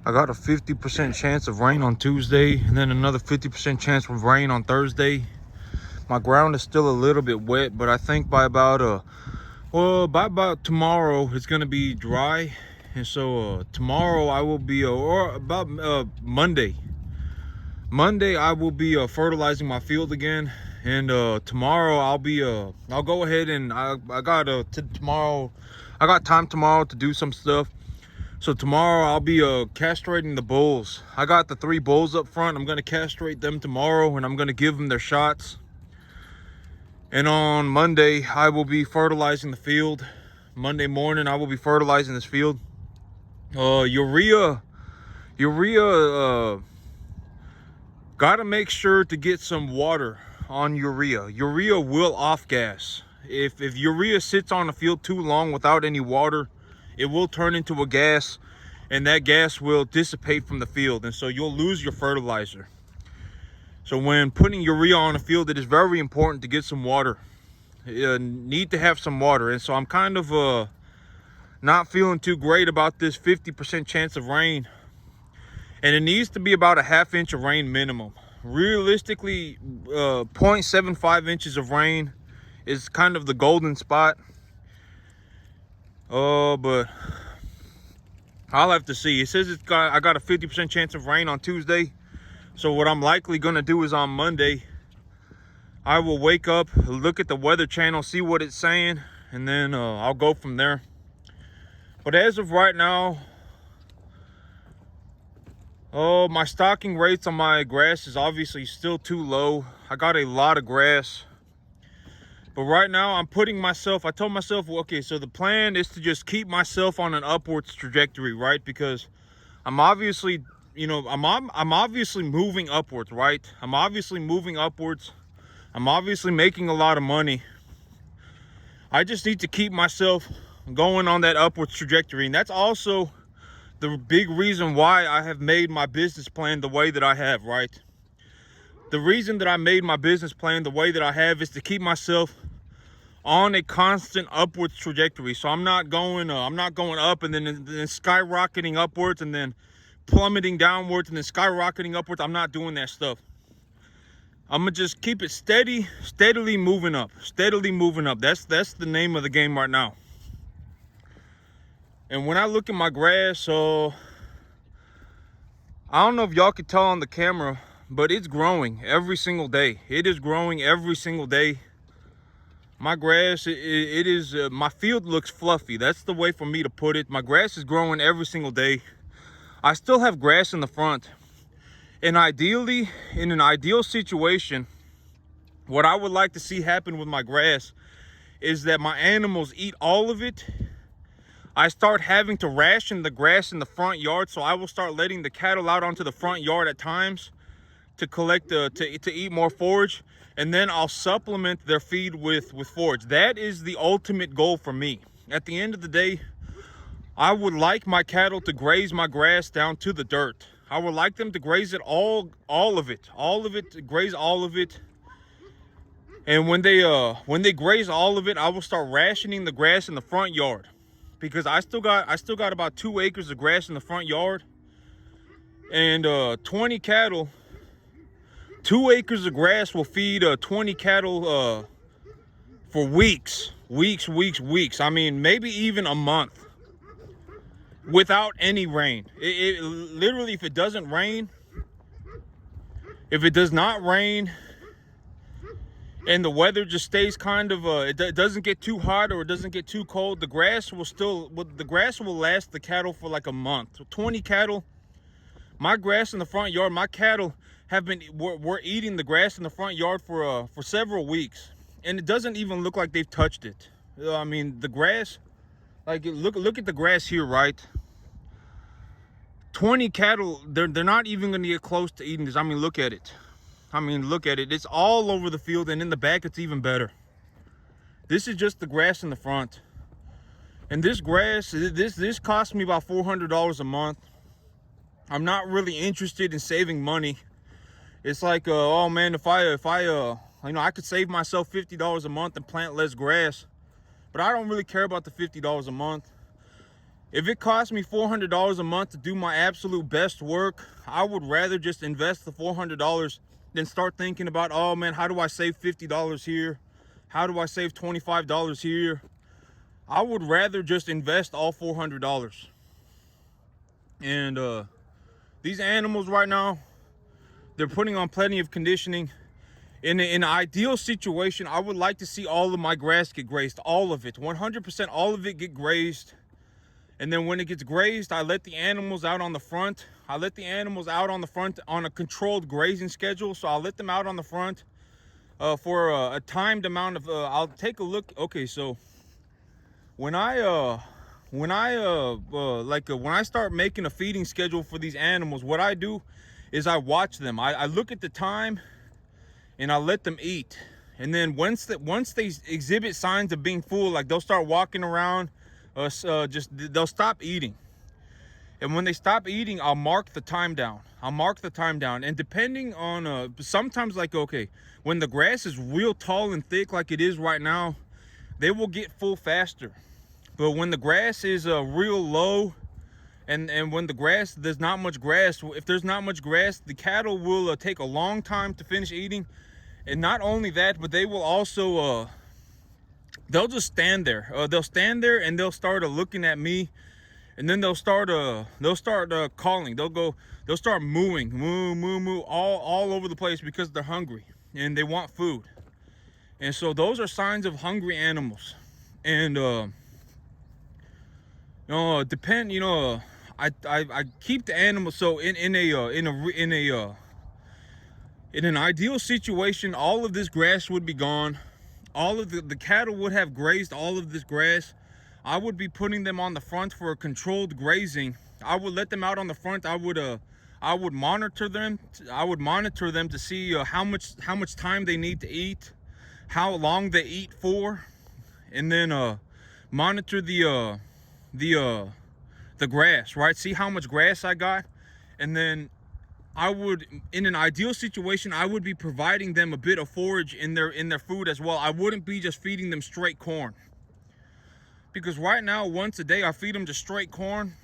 I got a 50% chance of rain on Tuesday, and then another 50% chance of rain on Thursday. My ground is still a little bit wet, but I think by about tomorrow it's gonna be dry. And so tomorrow I will be or about Monday I will be fertilizing my field again. And tomorrow I'll go ahead and I got tomorrow I got time tomorrow to do some stuff. So tomorrow I'll be castrating the bulls. I got the 3 bulls up front. I'm gonna castrate them tomorrow, and I'm gonna give them their shots. And on Monday I will be fertilizing the field. Monday morning I will be fertilizing this field. Urea gotta make sure to get some water on urea. Urea will off gas. If urea sits on the field too long without any water, it will turn into a gas, and that gas will dissipate from the field, and so you'll lose your fertilizer. So when putting urea on a field, it is very important to get some water. You need to have some water. And so I'm kind of not feeling too great about this 50% chance of rain, and it needs to be about a ½ inch of rain minimum. Realistically, 0.75 inches of rain is kind of the golden spot. But I'll have to see. It says I got a 50% chance of rain on Tuesday. So what I'm likely gonna do is on Monday, I will wake up, look at the Weather Channel, see what it's saying, and then I'll go from there. But as of right now, my stocking rates on my grass is obviously still too low. I got a lot of grass. But right now I told myself, well, okay, so the plan is to just keep myself on an upwards trajectory, right? Because I'm obviously, I'm obviously moving upwards, right? I'm obviously moving upwards. I'm obviously making a lot of money. I just need to keep myself going on that upwards trajectory. And that's also the big reason why I have made my business plan the way that I have, right? The reason that I made my business plan the way that I have is to keep myself on a constant upwards trajectory. So I'm not going up and then skyrocketing upwards and then plummeting downwards and then skyrocketing upwards. I'm not doing that stuff. I'm gonna just keep it steadily moving up. That's the name of the game right now. And when I look at my grass, so I don't know if y'all can tell on the camera, but it's growing every single day. It is growing every single day. My grass, it is, my field looks fluffy. That's the way for me to put it. My grass is growing every single day. I still have grass in the front. And ideally, in an ideal situation, what I would like to see happen with my grass is that my animals eat all of it. I start having to ration the grass in the front yard, so I will start letting the cattle out onto the front yard at times to collect to eat more forage, and then I'll supplement their feed with forage. That is the ultimate goal for me. At the end of the day, I would like my cattle to graze my grass down to the dirt. I would like them to graze it all of it, graze all of it. And when they graze all of it, I will start rationing the grass in the front yard, because I still got about 2 acres of grass in the front yard, and 20 cattle. 2 acres of grass will feed 20 cattle for weeks. I mean, maybe even a month without any rain. It literally, if it does not rain, and the weather just stays kind of, it doesn't get too hot or it doesn't get too cold, the grass will last the cattle for like a month. So 20 cattle, my grass in the front yard, my cattle we're eating the grass in the front yard for several weeks, and it doesn't even look like they've touched it. I mean, the grass, like, look at the grass here, right? 20 cattle, they're not even gonna get close to eating this. I mean, look at it. It's all over the field, and in the back it's even better. This is just the grass in the front, and this grass, this cost me about $400 a month. I'm not really interested in saving money. It's like, oh man, if I I could save myself $50 a month and plant less grass, but I don't really care about the $50 a month. If it costs me $400 a month to do my absolute best work, I would rather just invest the $400 than start thinking about, oh man, how do I save $50 here? How do I save $25 here? I would rather just invest all $400. And these animals right now, they're putting on plenty of conditioning. In an ideal situation, I would like to see all of my grass get grazed, all of it, 100%, all of it get grazed. And then when it gets grazed, I let the animals out on the front. I let the animals out on the front on a controlled grazing schedule. So I'll let them out on the front for a timed amount of, I'll take a look. Okay, so when I start making a feeding schedule for these animals, what I do is I watch them. I look at the time and I let them eat. And then once they exhibit signs of being full, like they'll start walking around, they'll stop eating. And when they stop eating, I'll mark the time down. And depending on sometimes, like, okay, when the grass is real tall and thick like it is right now, they will get full faster. But when the grass is real low, and when there's not much grass, if there's not much grass, the cattle will take a long time to finish eating. And not only that, but they will also they'll just stand there. They'll stand there and they'll start looking at me, and then they'll start calling. They'll start mooing, moo, all over the place because they're hungry and they want food. And so those are signs of hungry animals. And I keep the animals. So in an ideal situation, all of this grass would be gone. All of the cattle would have grazed all of this grass. I would be putting them on the front for a controlled grazing. I would let them out on the front. I would monitor them. I would monitor them to see how much time they need to eat, how long they eat for, and then monitor the grass, right? See how much grass I got, and then I would, in an ideal situation, I would be providing them a bit of forage in their food as well. I wouldn't be just feeding them straight corn. Because right now, once a day, I feed them just straight corn.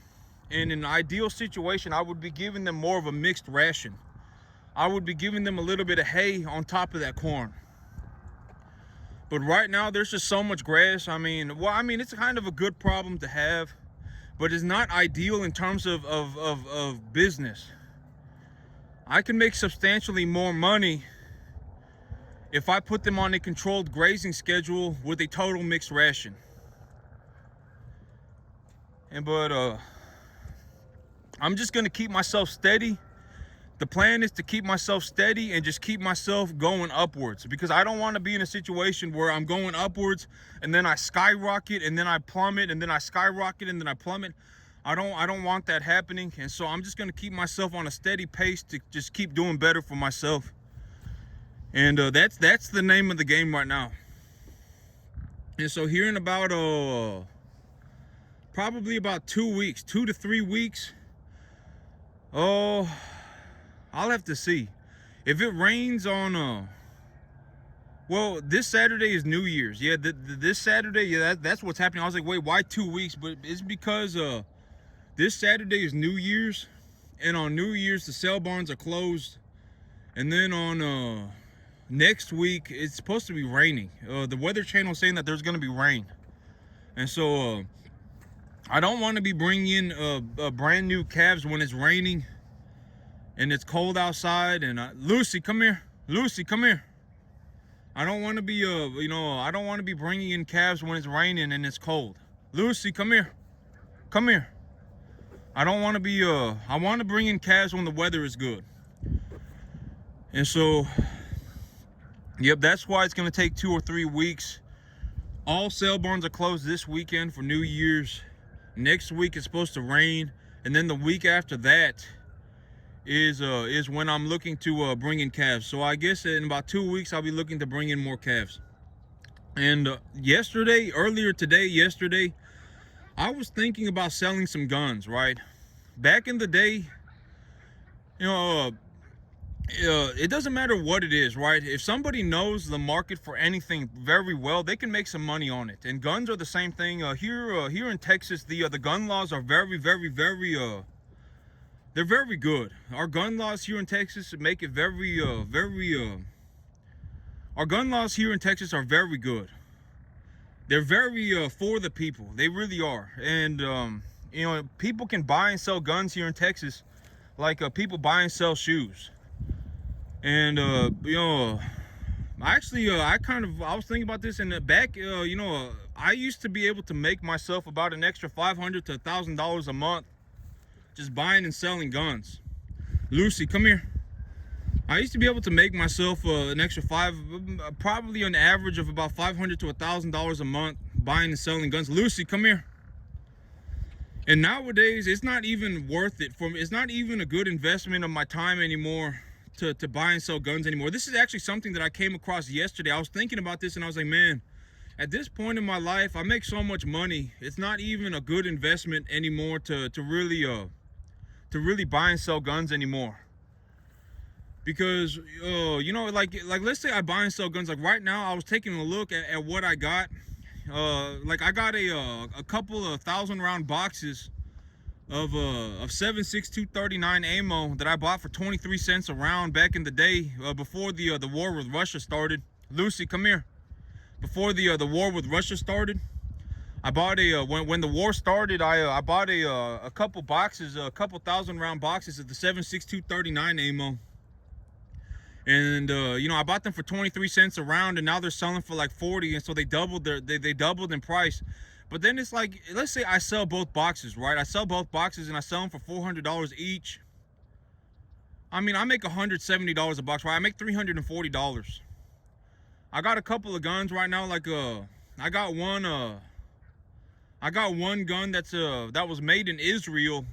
And in an ideal situation, I would be giving them more of a mixed ration. I would be giving them a little bit of hay on top of that corn. But right now, there's just so much grass. I mean, it's kind of a good problem to have, but it's not ideal in terms of business. I can make substantially more money if I put them on a controlled grazing schedule with a total mixed ration. But I'm just gonna keep myself steady. The plan is to keep myself steady and just keep myself going upwards, because I don't want to be in a situation where I'm going upwards and then I skyrocket and then I plummet and then I skyrocket and then I plummet. I don't want that happening. And so I'm just going to keep myself on a steady pace to just keep doing better for myself. And that's the name of the game right now. And so here in about probably about 2 weeks, 2 to 3 weeks, I'll have to see. If it rains on well, this Saturday is New Year's. Yeah, this Saturday, yeah, that's what's happening. I was like, wait, why 2 weeks? But it's because this Saturday is New Year's, and on New Year's the sale barns are closed. And then on next week it's supposed to be raining. The Weather Channel is saying that there's going to be rain, and so I don't want to be bringing in brand new calves when it's raining and it's cold outside. And Lucy, come here. Lucy, come here. I don't want to be I don't want to be bringing in calves when it's raining and it's cold. Lucy, come here. Come here. I don't want to be I want to bring in calves when the weather is good. And so, yep, that's why it's going to take 2 or 3 weeks. All sale barns are closed this weekend for New Year's. Next week it's supposed to rain, and then the week after that is when I'm looking to bring in calves. So I guess in about 2 weeks I'll be looking to bring in more calves. And earlier today, I was thinking about selling some guns, right? Back in the day, it doesn't matter what it is, right? If somebody knows the market for anything very well, they can make some money on it. And guns are the same thing. Here in Texas, the gun laws are very, they're very good. Our gun laws here in Texas make it our gun laws here in Texas are very good. They're very for the people. They really are. And you know, people can buy and sell guns here in Texas, like people buy and sell shoes. And you know, I was thinking about this in the back. You know, I used to be able to make myself about an extra $500 to $1,000 a month just buying and selling guns. Lucy, come here. I used to be able to make myself an extra probably an average of about $500 to $1,000 a month buying and selling guns. Lucy, come here. And nowadays, it's not even worth it for me. It's not even a good investment of my time anymore to buy and sell guns anymore. This is actually something that I came across yesterday. I was thinking about this and I was like, man, at this point in my life, I make so much money. It's not even a good investment anymore to really buy and sell guns anymore. Because you know, like let's say I buy and sell guns. Like right now, I was taking a look at what I got. Like I got a couple of 1,000-round boxes of 7.62 239 ammo that I bought for 23 cents a round back in the day, before the war with Russia started. Lucy, come here. Before the war with Russia started, I bought when the war started, I bought a couple boxes, a couple 1,000-round boxes of the 7.62 239 ammo. And you know, I bought them for 23 cents a round, and now they're selling for like 40, and so they doubled they doubled in price. But then it's like, let's say I sell both boxes, right? I sell both boxes and I sell them for $400 each. I mean, I make $170 a box, right? I make $340. I got a couple of guns right now, like I got one gun that was made in Israel.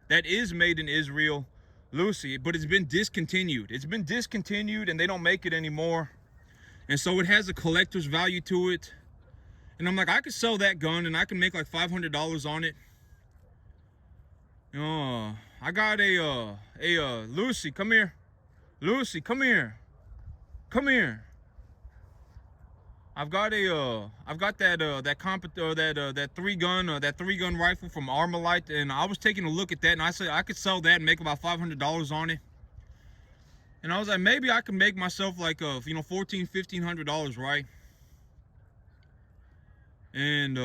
That is made in Israel, Lucy, but it's been discontinued. It's been discontinued and they don't make it anymore. And so it has a collector's value to it. And I'm like, I could sell that gun and I can make like $500 on it. I got Lucy, come here. Lucy, come here. Come here. I've got that three gun rifle from Armalite, and I was taking a look at that, and I said I could sell that and make about $500 on it. And I was like, maybe I could make myself like you know, $1,400-$1,500, right? And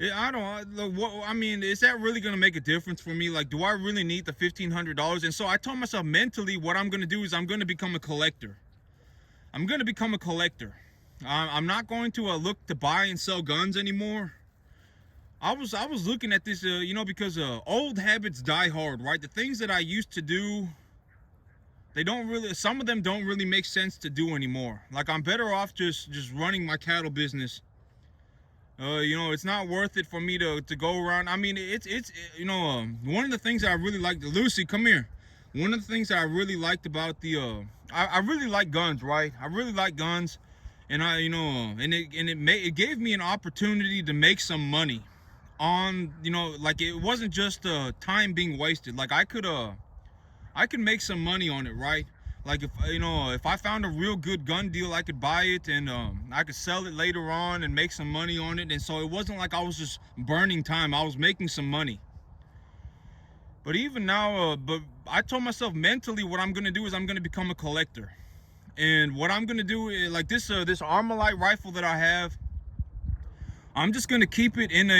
I mean, is that really gonna make a difference for me? Like, do I really need the $1,500? And so I told myself mentally, what I'm gonna do is I'm gonna become a collector. I'm gonna become a collector. I'm not going to look to buy and sell guns anymore. I was looking at this, you know, because old habits die hard, right? The things that I used to do, some of them don't really make sense to do anymore. Like, I'm better off just running my cattle business. You know, it's not worth it for me to go around. I mean, it's you know, one of the things that I really liked, Lucy, come here. One of the things that I really liked about I really like guns, right? I really like guns, and it gave me an opportunity to make some money on, you know, like, it wasn't just time being wasted. Like, I could make some money on it, right? Like, if I found a real good gun deal, I could buy it and I could sell it later on and make some money on it. And so it wasn't like I was just burning time. I was making some money. But even now, but I told myself mentally, what I'm gonna do is I'm gonna become a collector. And what I'm gonna do is, like, this Armalite rifle that I have, I'm just gonna keep it in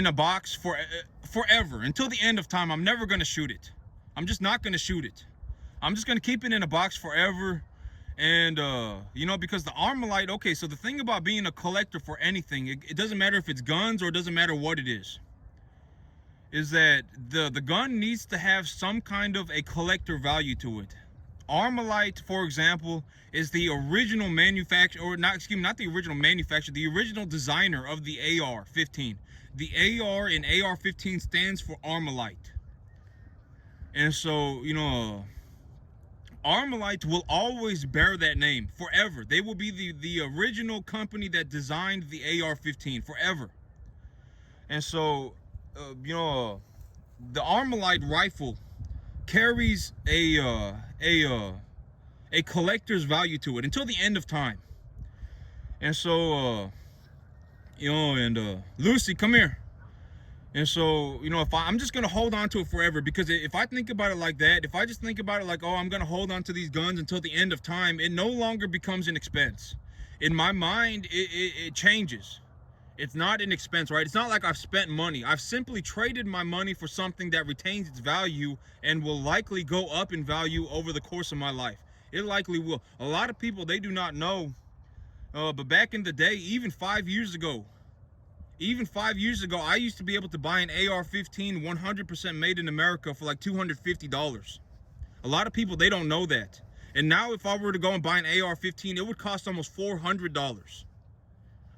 a box forever until the end of time. I'm never gonna shoot it. I'm just not gonna shoot it. I'm just gonna keep it in a box forever. And you know, because the Armalite, okay, so the thing about being a collector for anything, it doesn't matter if it's guns or it doesn't matter what it is that the gun needs to have some kind of a collector value to it. Armalite, for example, is the original manufacturer, or not the original manufacturer, the original designer of the AR-15. The AR in AR-15 stands for Armalite. And so, you know, Armalite will always bear that name forever. They will be the original company that designed the AR-15 forever. And so, you know, the Armalite rifle carries a collector's value to it until the end of time. And so Lucy, come here. And so, if I'm just gonna hold on to it forever, because if I think about it like that, if I just think about it like, oh, I'm gonna hold on to these guns until the end of time, it no longer becomes an expense. In my mind, it changes. It's not an expense, right? It's not like I've spent money. I've simply traded my money for something that retains its value and will likely go up in value over the course of my life. It likely will. A lot of people, they do not know, but back in the day, even 5 years ago, I used to be able to buy an AR-15 100% made in America for like $250. A lot of people, they don't know that. And now if I were to go and buy an AR-15, it would cost almost $400.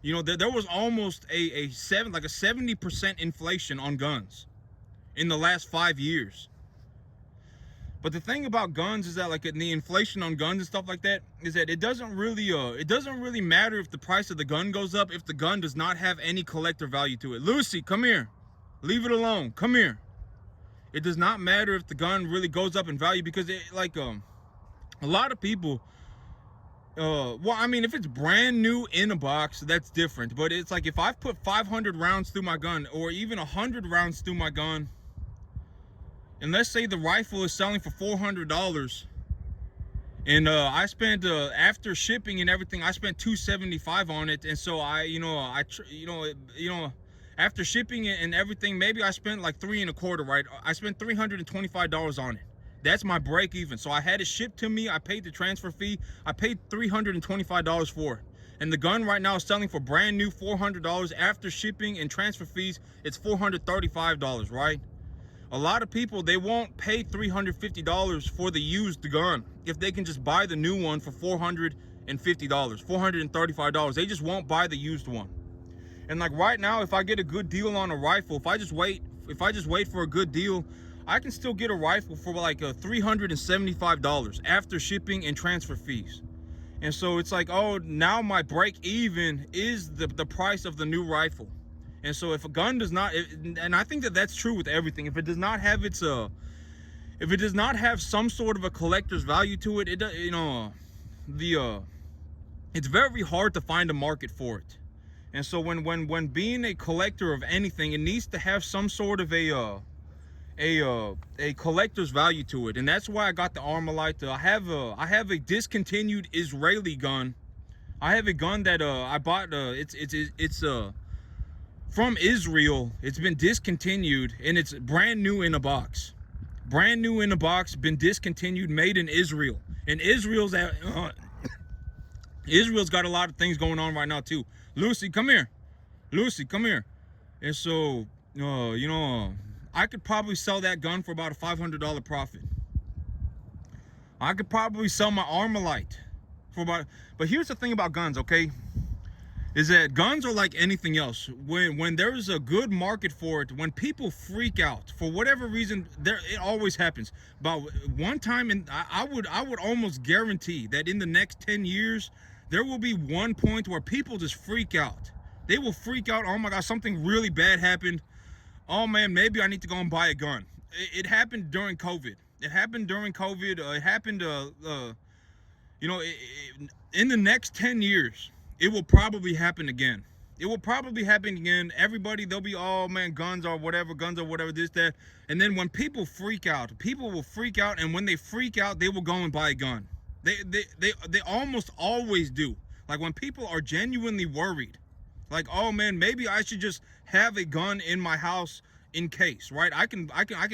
There was almost a 70% inflation on guns in the last 5 years. But the thing about guns is that, like, the inflation on guns and stuff like that, is that it doesn't really matter if the price of the gun goes up if the gun does not have any collector value to it. Lucy, come here. Leave it alone. Come here. It does not matter if the gun really goes up in value, because a lot of people, if it's brand new in a box, that's different. But it's like, if I've put 500 rounds through my gun, or even 100 rounds through my gun, and let's say the rifle is selling for $400, and I spent, after shipping and everything, I spent $275 on it. And so after shipping it and everything, maybe I spent like $325, right? I spent $325 on it. That's my break even. So I had it shipped to me. I paid the transfer fee. I paid $325 for it. And the gun right now is selling for brand new $400. After shipping and transfer fees, it's $435, right? A lot of people, they won't pay $350 for the used gun if they can just buy the new one for $450, $435. They just won't buy the used one. And like right now, if I get a good deal on a rifle, if I just wait for a good deal, I can still get a rifle for like $375 after shipping and transfer fees. And so it's like, oh, now my break even is the price of the new rifle. And so if a gun does not, and I think that that's true with everything, if it does not have some sort of a collector's value to it, it's very hard to find a market for it. And so when being a collector of anything, it needs to have some sort of a collector's value to it. And that's why I got the Armalite. I have a discontinued Israeli gun. I have a gun that I bought. It's from Israel. It's been discontinued, and it's brand new in a box. Brand new in a box, been discontinued, made in Israel. And Israel's got a lot of things going on right now too. Lucy, come here. Lucy, come here. And so, I could probably sell that gun for about a $500 profit. I could probably sell my Armalite for about, but here's the thing about guns, okay? Is that guns are like anything else. When there's a good market for it, when people freak out for whatever reason, it always happens. But one time, I would almost guarantee that in the next 10 years, there will be one point where people just freak out. They will freak out. Oh my God, something really bad happened. Oh man, maybe I need to go and buy a gun. It happened during COVID. It happened, in the next 10 years. It will probably happen again. Everybody, they'll be, oh man, guns or whatever, this, that. And then when people freak out, people will freak out. And when they freak out, they will go and buy a gun. They almost always do. Like when people are genuinely worried, like, oh man, maybe I should just have a gun in my house in case, right? I can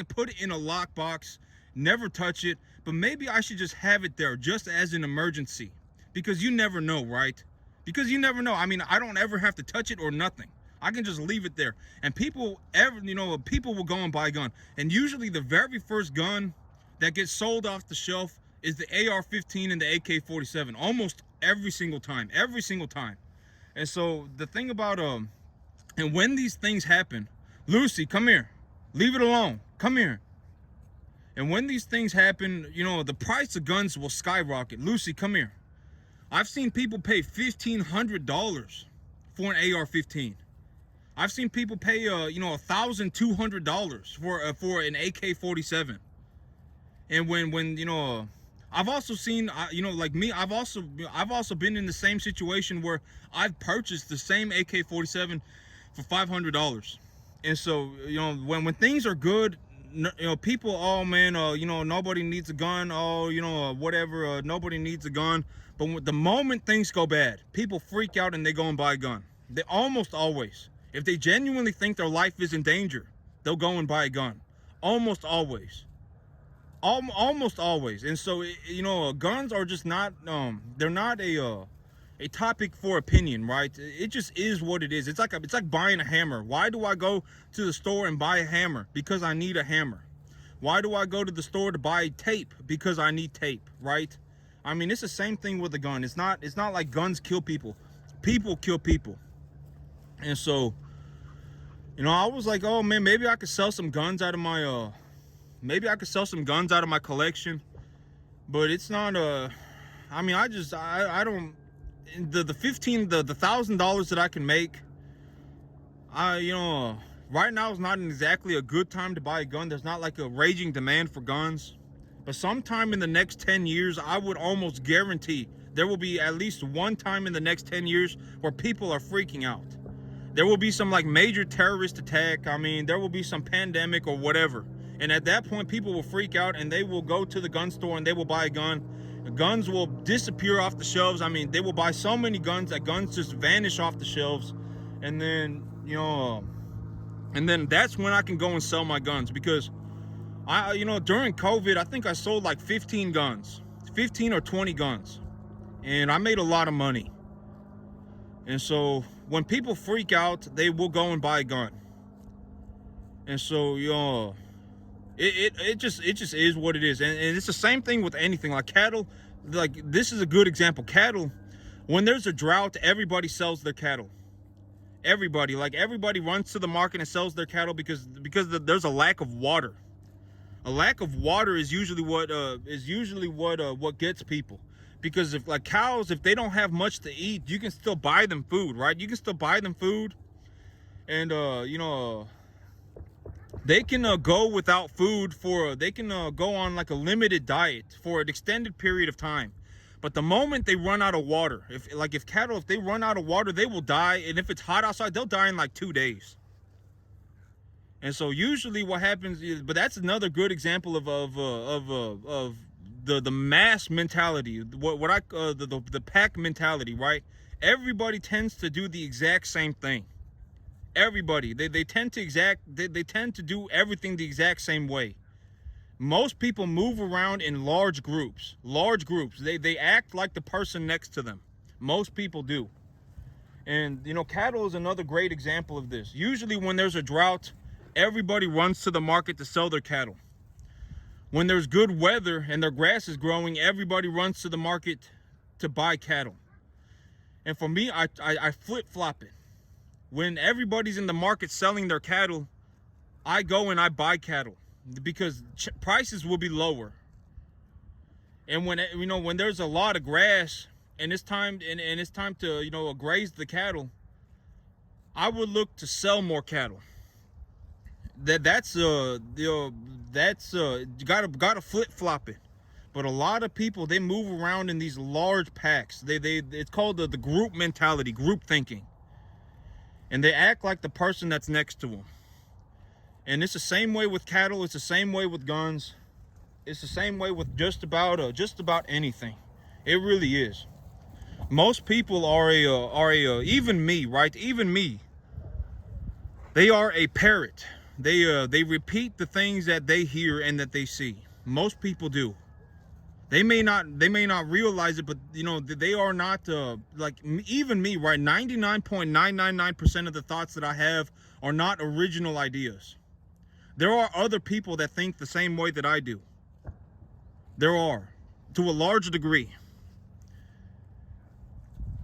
put it in a lockbox, never touch it, but maybe I should just have it there just as an emergency, because you never know, right? Because you never know. I mean, I don't ever have to touch it or nothing. I can just leave it there. And people will go and buy a gun. And usually the very first gun that gets sold off the shelf is the AR-15 and the AK-47. Almost every single time. And so the thing about, and when these things happen, Lucy, come here. Leave it alone. Come here. And when these things happen, the price of guns will skyrocket. Lucy, come here. I've seen people pay $1,500 for an AR-15. I've seen people pay, $1,200 for an AK-47. And when you know, I've also seen, you know, like me, I've also been in the same situation where I've purchased the same AK-47 for $500. And so, you know, when things are good, you know, people, oh man, you know, nobody needs a gun, oh, you know, whatever, nobody needs a gun. But the moment things go bad, people freak out and they go and buy a gun. They almost always, if they genuinely think their life is in danger, they'll go and buy a gun. Almost always. Almost always. And so, you know, guns are just not, they're not a topic for opinion, right? It just is what it is. It's like buying a hammer. Why do I go to the store and buy a hammer? Because I need a hammer. Why do I go to the store to buy tape? Because I need tape, right? I mean, it's the same thing with a gun. It's not like guns kill people. People kill people. And so, you know, I was like, oh man, maybe I could sell some guns out of my maybe I could sell some guns out of my collection. But it's not I mean, I don't, the $1,000 that I can make, you know, right now is not exactly a good time to buy a gun. There's not like a raging demand for guns. But sometime in the next 10 years, I would almost guarantee there will be at least one time in the next 10 years where people are freaking out. There will be some like major terrorist attack. I mean, there will be some pandemic or whatever. And at that point, people will freak out and they will go to the gun store and they will buy a gun. The guns will disappear off the shelves. I mean, they will buy so many guns that guns just vanish off the shelves. And then, you know, and then that's when I can go and sell my guns. Because you know, during COVID, I think I sold like 15 guns, 15 or 20 guns, and I made a lot of money. And so when people freak out, they will go and buy a gun. And so, you know, it just is what it is. And it's the same thing with anything like cattle. Like, this is a good example. Cattle, when there's a drought, everybody sells their cattle. Everybody runs to the market and sells their cattle because there's a lack of water. A lack of water is usually what gets people. Because if like cows, if they don't have much to eat, you can still buy them food, right? You can still buy them food, and you know, they can go without food they can go on like a limited diet for an extended period of time. But the moment they run out of water, if cattle, if they run out of water, they will die. And if it's hot outside, they'll die in like 2 days. And so usually what happens is, but that's another good example of the mass mentality, the pack mentality, right? Everybody tends to do the exact same thing. Everybody, they tend to do everything the exact same way. Most people move around in large groups. They act like the person next to them. Most people do. And you know, cattle is another great example of this. Usually when there's a drought, everybody runs to the market to sell their cattle. When there's good weather and their grass is growing, everybody runs to the market to buy cattle. And for me, I flip-flop it. When everybody's in the market selling their cattle, I go and I buy cattle because prices will be lower. And when, you know, when there's a lot of grass and it's time to, you know, graze the cattle, I would look to sell more cattle. That's you gotta flip-flop it. But a lot of people, they move around in these large packs. It's called the group mentality, group thinking. And they act like the person that's next to them. And it's the same way with cattle. It's the same way with guns. It's the same way with just about anything. It really is. Most people are even me, right? Even me. They are a parrot. They repeat the things that they hear and that they see. Most people do. They may not realize it, but you know, they are not like even me, right? 99.999% of the thoughts that I have are not original ideas. There are other people that think the same way that I do. There are, to a large degree.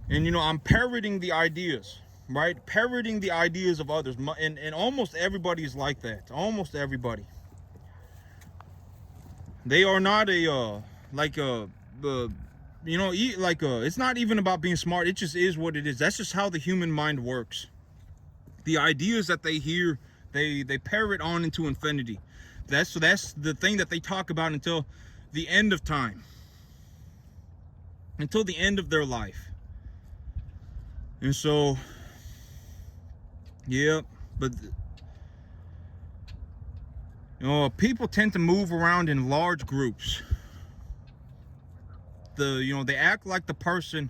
And you know, I'm parroting the ideas, right? Parroting the ideas of others. And almost everybody is like that. Almost everybody. They are not it's not even about being smart. It just is what it is. That's just how the human mind works. The ideas that they hear, they parrot on into infinity. That's the thing that they talk about until the end of time, until the end of their life. And so, yeah, but people tend to move around in large groups. They act like the person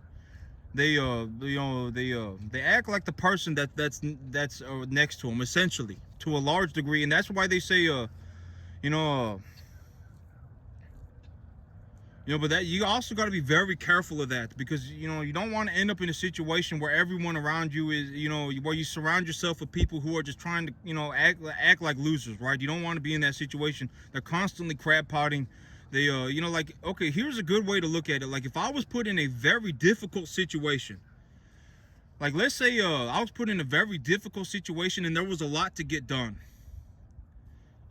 they act like the person that's next to them, essentially, to a large degree. And that's why they say but that you also got to be very careful of that, because you don't want to end up in a situation where everyone around you is where you surround yourself with people who are just trying to act like losers, right? You don't want to be in that situation. They're constantly crab potting. They like, okay, here's a good way to look at it. Like, if I was put in a very difficult situation, like, let's say I was put in a very difficult situation and there was a lot to get done,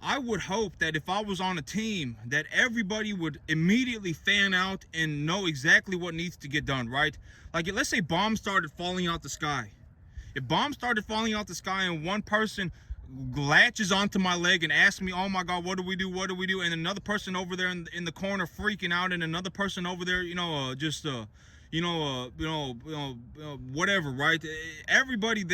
I would hope that if I was on a team, that everybody would immediately fan out and know exactly what needs to get done, right? Like, let's say bombs started falling out the sky. If bombs started falling out the sky and one person latches onto my leg and asks me, oh my God, what do we do? What do we do? And another person over there in the corner freaking out, and another person over there, whatever, right? Everybody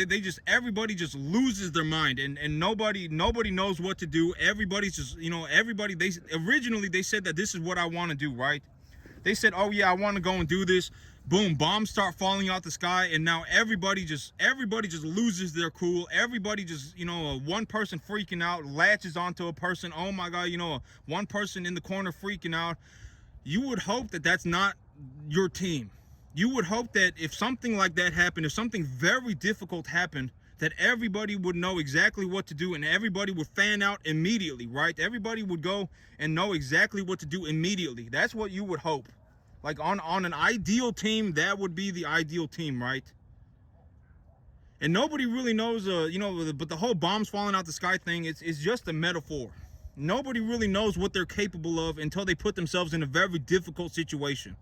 just loses their mind, and nobody knows what to do. Everybody's just, they said that this is what I want to do, right? They said, oh yeah, I want to go and do this. Boom, bombs start falling out the sky, and now everybody just loses their cool. Everybody just, one person freaking out latches onto a person. Oh my God, one person in the corner freaking out. You would hope that that's not your team. You would hope that if something like that happened, if something very difficult happened, that everybody would know exactly what to do, and everybody would fan out immediately, right? Everybody would go and know exactly what to do immediately. That's what you would hope. Like, on an ideal team, that would be the ideal team, right? And nobody really knows, but the whole bombs falling out the sky thing, it's just a metaphor. Nobody really knows what they're capable of until they put themselves in a very difficult situation,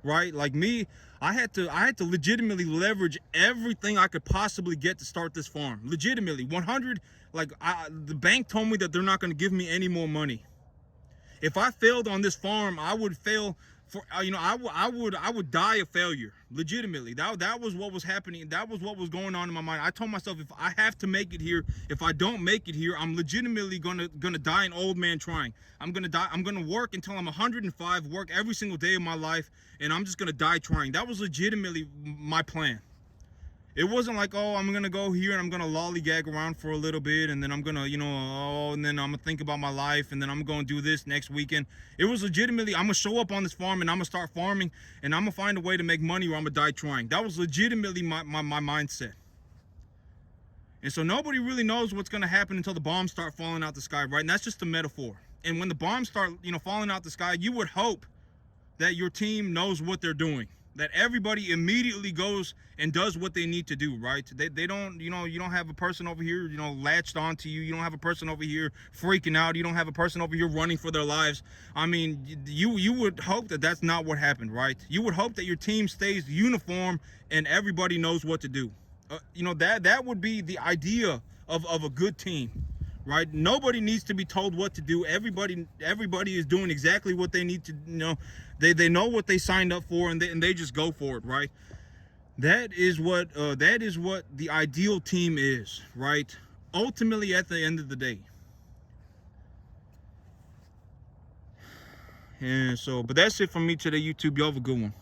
right? Like me, I had to legitimately leverage everything I could possibly get to start this farm. Legitimately, 100. Like, the bank told me that they're not going to give me any more money. If I failed on this farm, I would fail. I would die a failure. Legitimately, that was what was happening. That was what was going on in my mind. I told myself, if I have to make it here, if I don't make it here, I'm legitimately gonna die an old man trying. I'm gonna die. I'm gonna work until I'm 105, work every single day of my life, and I'm just gonna die trying. That was legitimately my plan. It wasn't like, oh, I'm gonna go here and I'm gonna lollygag around for a little bit, and then I'm gonna, and then I'm gonna think about my life, and then I'm gonna do this next weekend. It was legitimately, I'm gonna show up on this farm and I'm gonna start farming, and I'm gonna find a way to make money, or I'm gonna die trying. That was legitimately my mindset. And so nobody really knows what's gonna happen until the bombs start falling out the sky, right? And that's just a metaphor. And when the bombs start, falling out the sky, you would hope that your team knows what they're doing, that everybody immediately goes and does what they need to do, right? They don't, you don't have a person over here, latched onto you. You don't have a person over here freaking out. You don't have a person over here running for their lives. I mean, you would hope that that's not what happened, right? You would hope that your team stays uniform and everybody knows what to do. That would be the idea of a good team, right? Nobody needs to be told what to do. Everybody is doing exactly what they need to. They know what they signed up for, and they just go for it, right? That is what the ideal team is, right? Ultimately, at the end of the day. And so, but that's it from me today, YouTube. Y'all have a good one.